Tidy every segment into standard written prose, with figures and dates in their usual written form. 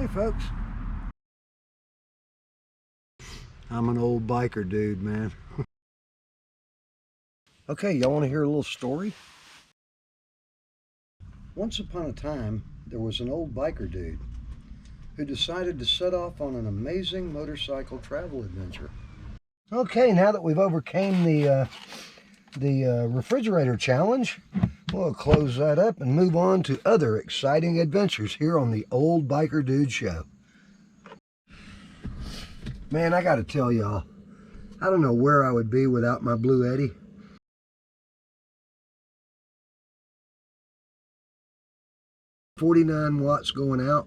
Hey folks, I'm an old biker dude, man. Okay, y'all want to hear a little story? Once upon a time, there was an old biker dude who decided to set off on an amazing motorcycle travel adventure. Okay, now that we've overcame the refrigerator challenge, we'll close that up and move on to other exciting adventures here on the Old Biker Dude Show. Man, I gotta tell y'all, I don't know where I would be without my Blue Eddy. 49 watts going out,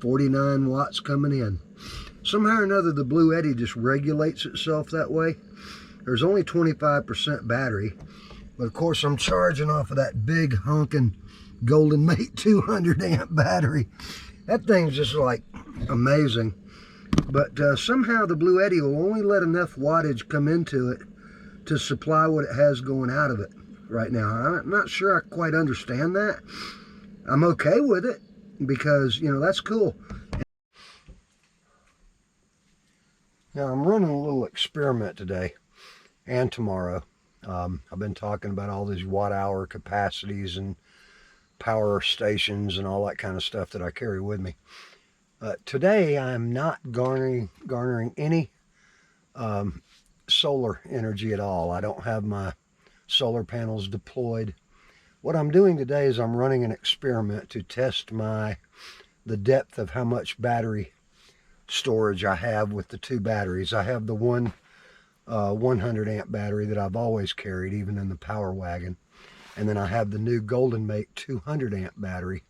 49 watts coming in. Somehow or another, the Blue Eddy just regulates itself that way. There's only 25% battery, but of course I'm charging off of that big honking Golden Mate 200 amp battery. That thing's just like amazing. But somehow the Blue Eddy will only let enough wattage come into it to supply what it has going out of it right now. I'm not sure I quite understand that. I'm okay with it because, you know, that's cool. Now I'm running a little experiment today and tomorrow. I've been talking about all these watt-hour capacities and power stations and all that kind of stuff that I carry with me. Today I'm not garnering any solar energy at all. I don't have my solar panels deployed. What I'm doing today is I'm running an experiment to test the depth of how much battery storage I have with the two batteries. I have the one 100 amp battery that I've always carried, even in the Power Wagon. And then I have the new Golden Mate 200 amp battery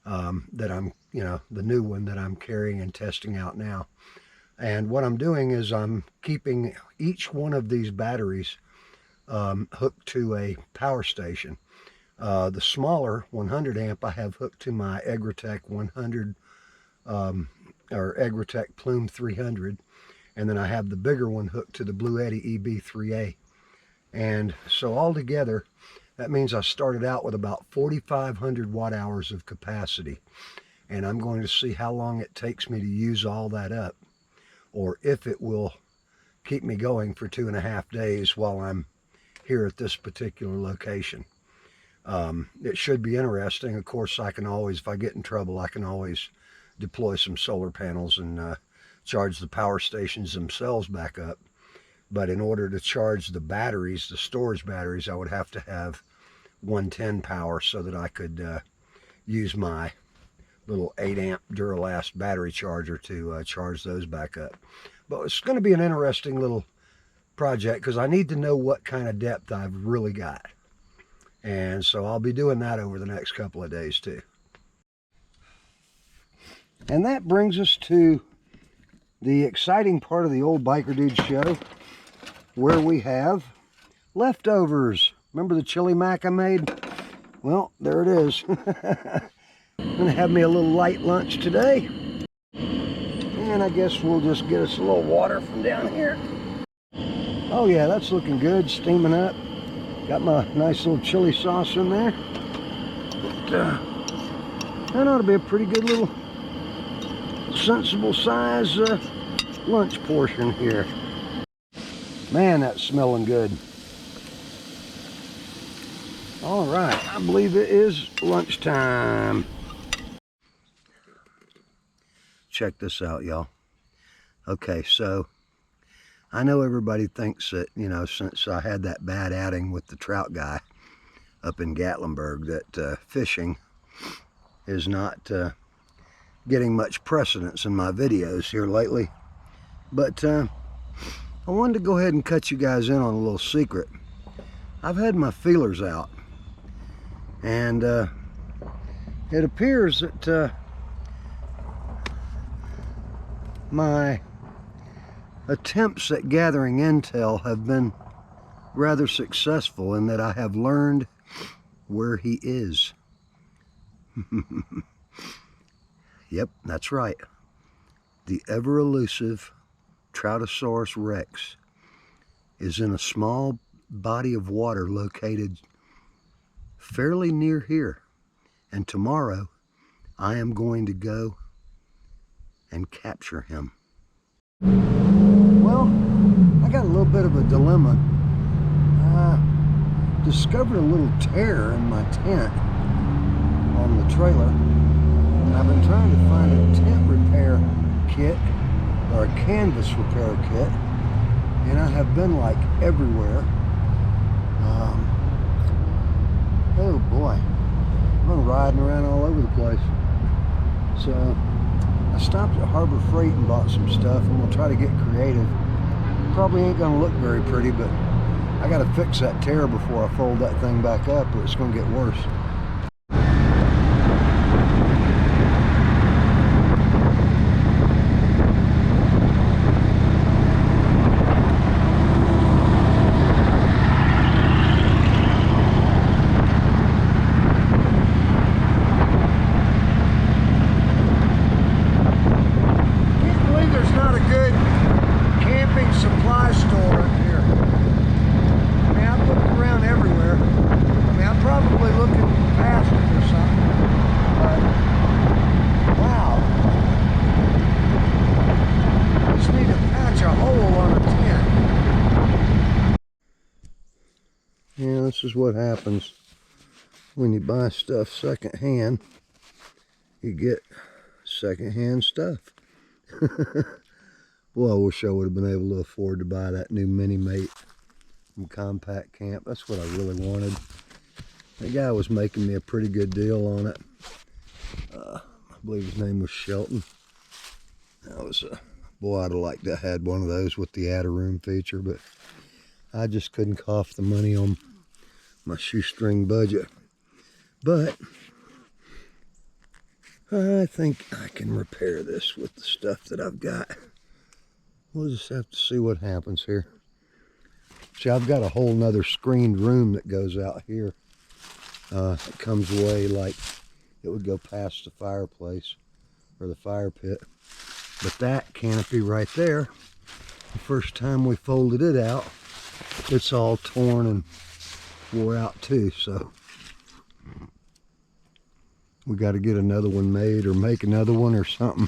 that I'm, the new one that I'm carrying and testing out now. And what I'm doing is I'm keeping each one of these batteries hooked to a power station. The smaller 100 amp I have hooked to my Egratech 100 or Egratech Plume 300, and then I have the bigger one hooked to the Blue Eddy EB3A. And so altogether, that means I started out with about 4,500 watt hours of capacity, and I'm going to see how long it takes me to use all that up, or if it will keep me going for 2.5 days while I'm here at this particular location. It should be interesting. Of course, I can always, if I get in trouble, I can always deploy some solar panels and charge the power stations themselves back up. But in order to charge the batteries, the storage batteries, I would have to have 110 power so that I could use my little 8 amp Duralast battery charger to charge those back up. But it's going to be an interesting little project because I need to know what kind of depth I've really got. And so I'll be doing that over the next couple of days too. And that brings us to the exciting part of the Old Biker Dude Show, where we have leftovers. Remember the chili mac I made? Well, there it is. I'm gonna have me a little light lunch today. And I guess we'll just get us a little water from down here. Oh yeah, that's looking good, steaming up. Got my nice little chili sauce in there. That ought to be a pretty good little sensible size lunch portion here. Man, that's smelling good. All right, I believe it is lunchtime. Check this out, y'all. Okay, so I know everybody thinks that, since I had that bad outing with the trout guy up in Gatlinburg, that fishing is not getting much precedence in my videos here lately. But I wanted to go ahead and cut you guys in on a little secret. I've had my feelers out, and it appears that my attempts at gathering intel have been rather successful in that I have learned where he is. Yep, that's right. The ever elusive Troutasaurus Rex is in a small body of water located fairly near here. And tomorrow I am going to go and capture him. Well, I got a little bit of a dilemma. I discovered a little tear in my tent on the trailer, and I've been trying to find a tent repair kit or a canvas repair kit, and I have been like everywhere. Oh boy, I've been riding around all over the place. So I stopped at Harbor Freight and bought some stuff, and we'll try to get creative. Probably ain't gonna look very pretty, but I gotta fix that tear before I fold that thing back up, or it's gonna get worse. Yeah, this is what happens when you buy stuff secondhand. You get secondhand stuff. Well, I wish I would have been able to afford to buy that new Mini Mate from Compact Camp. That's what I really wanted. That guy was making me a pretty good deal on it. I believe his name was Shelton. That was boy, I'd have liked to have had one of those with the add-a-room feature, but I just couldn't cough the money on my shoestring budget. But I think I can repair this with the stuff that I've got. We'll just have to see what happens here. See, I've got a whole nother screened room that goes out here. It comes away like it would go past the fireplace or the fire pit. But that canopy right there, the first time we folded it out, it's all torn and wore out too. So we got to get another one made, or make another one or something.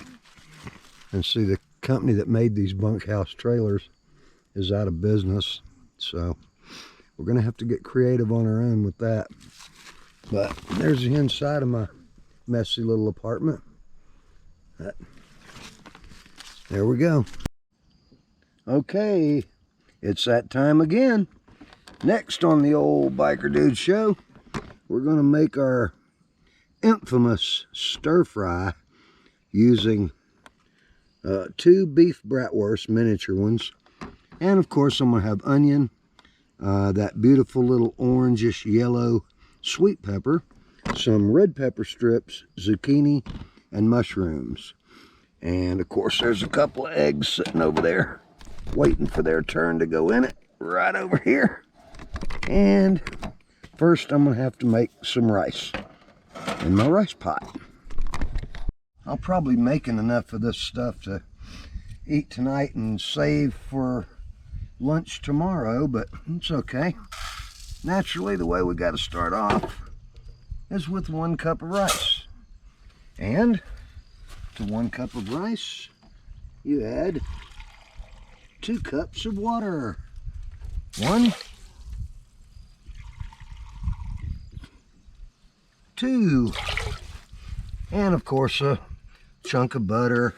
And see, the company that made these bunkhouse trailers is out of business. So we're going to have to get creative on our own with that. But there's the inside of my messy little apartment. There we go. Okay, it's that time again. Next on the old Biker Dude Show, we're going to make our infamous stir fry using 2 beef bratwurst, miniature ones. And of course I'm going to have onion, that beautiful little orangish yellow sweet pepper, some red pepper strips, zucchini, and mushrooms. And of course there's a couple of eggs sitting over there waiting for their turn to go in it, right over here. And first I'm going to have to make some rice in my rice pot. I'll probably making enough of this stuff to eat tonight and save for lunch tomorrow, but it's okay. Naturally, the way we got to start off is with 1 cup of rice. And to 1 cup of rice, you add 2 cups of water. 1, 2, and of course a chunk of butter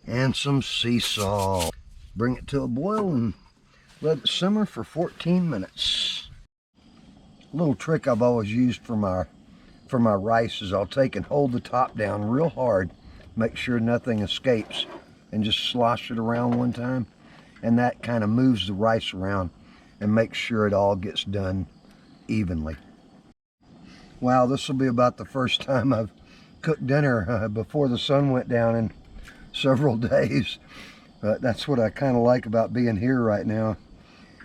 and some sea salt. Bring it to a boil and let it simmer for 14 minutes. A little trick I've always used for my rice is I'll take and hold the top down real hard, make sure nothing escapes, and just slosh it around one time, and that kind of moves the rice around and makes sure it all gets done evenly. Wow, this will be about the first time I've cooked dinner before the sun went down in several days. But that's what I kind of like about being here right now.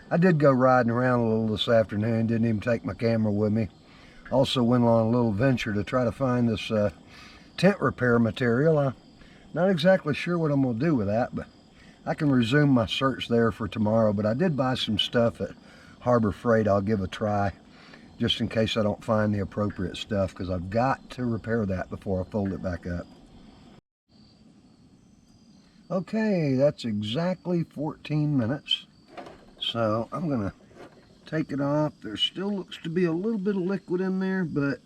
I did go riding around a little this afternoon, didn't even take my camera with me. Also went on a little venture to try to find this tent repair material. I'm not exactly sure what I'm going to do with that, but I can resume my search there for tomorrow. But I did buy some stuff at Harbor Freight I'll give a try, just in case I don't find the appropriate stuff, because I've got to repair that before I fold it back up. Okay, that's exactly 14 minutes. So I'm gonna take it off. There still looks to be a little bit of liquid in there, but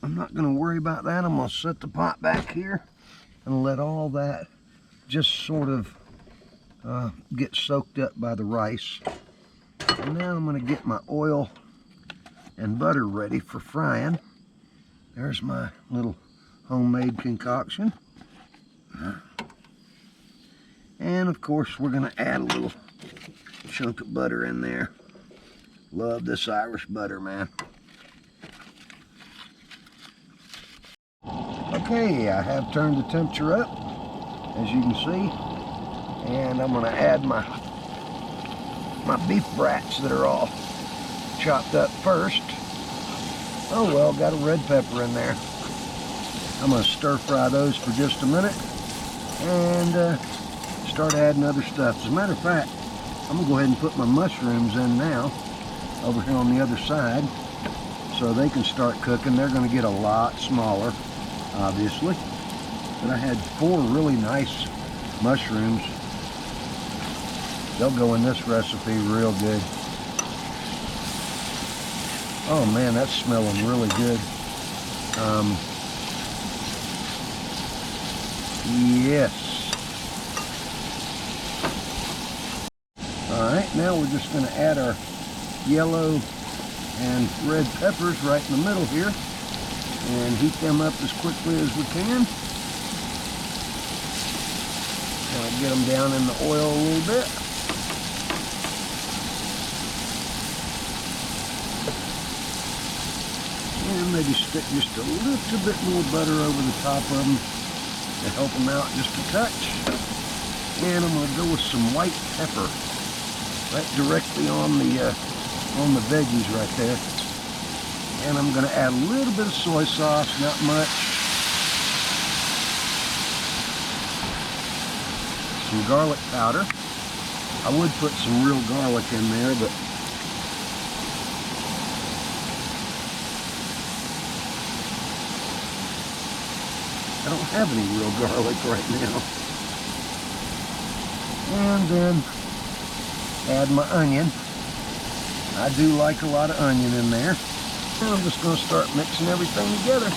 I'm not gonna worry about that. I'm gonna set the pot back here and let all that just sort of get soaked up by the rice. And now I'm gonna get my oil and butter ready for frying. There's my little homemade concoction. And of course we're gonna add a little chunk of butter in there. Love this Irish butter, man. Okay, I have turned the temperature up, as you can see, and I'm gonna add my beef brats that are all chopped up first. Oh well, got a red pepper in there. I'm gonna stir fry those for just a minute and start adding other stuff. As a matter of fact, I'm gonna go ahead and put my mushrooms in now over here on the other side so they can start cooking. They're gonna get a lot smaller, obviously, but I had 4 really nice mushrooms. They'll go in this recipe real good. Oh man, that's smelling really good. Yes. Alright, now we're just going to add our yellow and red peppers right in the middle here and heat them up as quickly as we can. I'll get them down in the oil a little bit. And maybe stick just a little bit more butter over the top of them to help them out just a touch. And I'm going to go with some white pepper right directly on the veggies right there. And I'm going to add a little bit of soy sauce, not much. Some garlic powder. I would put some real garlic in there, but I don't have any real garlic right now. And then add my onion. I do like a lot of onion in there. And I'm just going to start mixing everything together.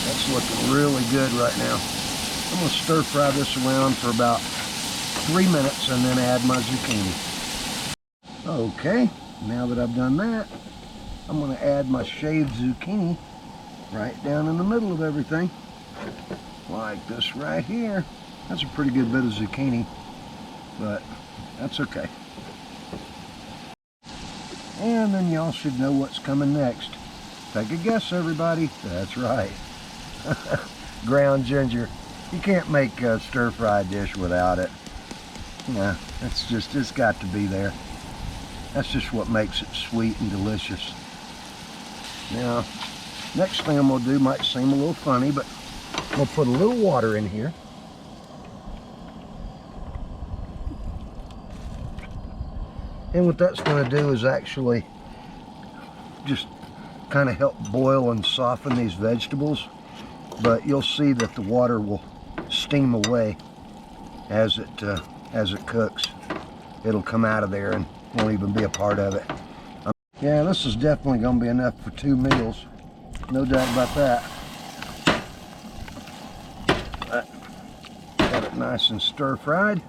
That's looking really good right now. I'm going to stir fry this around for about 3 minutes and then add my zucchini. Okay, now that I've done that, I'm going to add my shaved zucchini right down in the middle of everything, like this right here. That's a pretty good bit of zucchini, but that's okay. And then y'all should know what's coming next. Take a guess, everybody. That's right. Ground ginger. You can't make a stir-fried dish without it. Yeah, it's got to be there. That's just what makes it sweet and delicious. Now, next thing I'm going to do might seem a little funny, but I'm going to put a little water in here. And what that's going to do is actually just kind of help boil and soften these vegetables. But you'll see that the water will steam away as it cooks. It'll come out of there and won't even be a part of it. Yeah, this is definitely going to be enough for 2 meals. No doubt about that. Got it nice and stir-fried.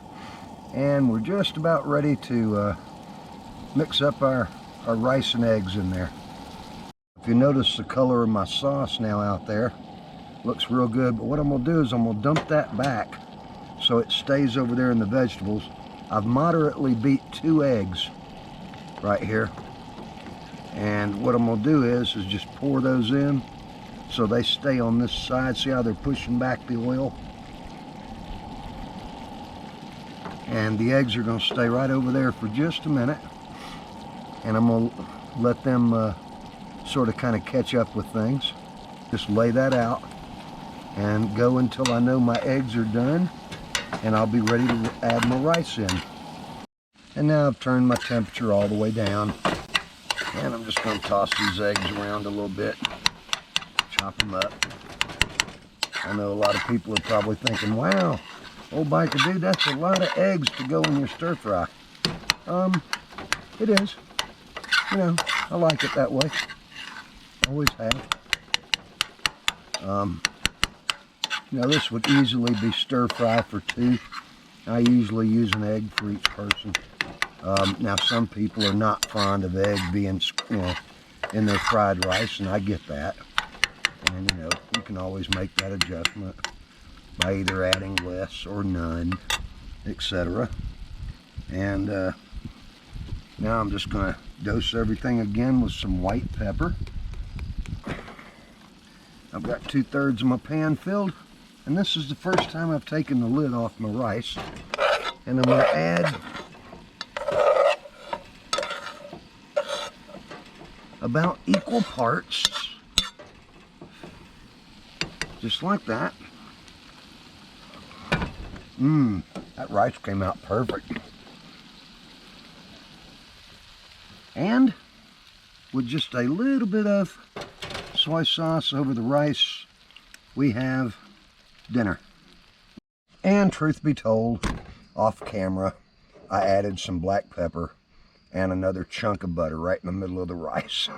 And we're just about ready to mix up our rice and eggs in there. If you notice the color of my sauce now out there, looks real good. But what I'm going to do is I'm going to dump that back so it stays over there in the vegetables. I've moderately beat 2 eggs right here. And what I'm going to do is just pour those in so they stay on this side. See how they're pushing back the oil? And the eggs are going to stay right over there for just a minute. And I'm going to let them sort of kind of catch up with things. Just lay that out and go until I know my eggs are done. And I'll be ready to add my rice in. And now I've turned my temperature all the way down. And I'm just going to toss these eggs around a little bit, chop them up. I know a lot of people are probably thinking, wow, old biker dude, that's a lot of eggs to go in your stir fry. It is. You know, I like it that way. Always have. You know, this would easily be stir fry for 2. I usually use an egg for each person. Now, some people are not fond of egg being, you know, in their fried rice, and I get that. And, you know, you can always make that adjustment by either adding less or none, etc. And now I'm just going to dose everything again with some white pepper. I've got 2/3 of my pan filled, and this is the first time I've taken the lid off my rice. And I'm going to add about equal parts, just like that. That rice came out perfect. And with just a little bit of soy sauce over the rice, we have dinner. And truth be told, off camera, I added some black pepper and another chunk of butter right in the middle of the rice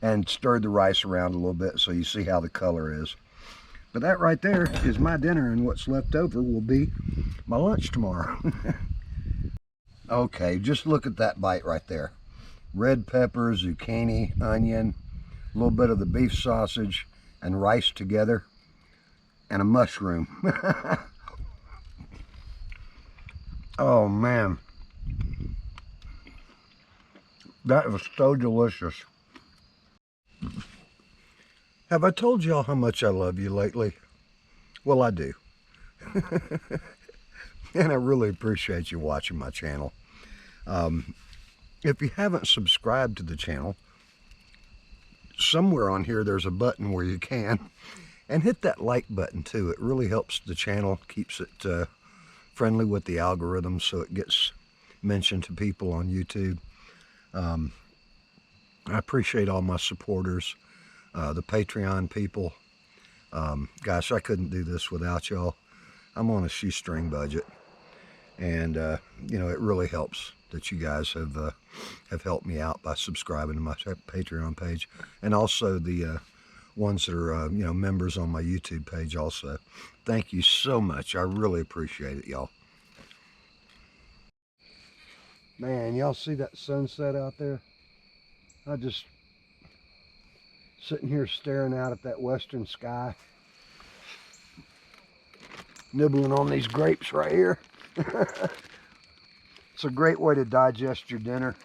and stirred the rice around a little bit so you see how the color is. But that right there is my dinner, and what's left over will be my lunch tomorrow. Okay, just look at that bite right there. Red pepper, zucchini, onion, a little bit of the beef sausage and rice together, and a mushroom. Oh man, that was so delicious. Have I told y'all how much I love you lately? Well, I do. And I really appreciate you watching my channel. If you haven't subscribed to the channel, somewhere on here there's a button where you can, and hit that like button too. It really helps the channel, keeps it friendly with the algorithm, so it gets mentioned to people on YouTube. I appreciate all my supporters, the Patreon people. Gosh, I couldn't do this without y'all. I'm on a shoestring budget, and you know, it really helps that you guys have helped me out by subscribing to my Patreon page, and also the ones that are you know, members on my YouTube page also. Thank you so much. I really appreciate it, y'all. Man, y'all see that sunset out there? I just sitting here staring out at that western sky, nibbling on these grapes right here. It's a great way to digest your dinner.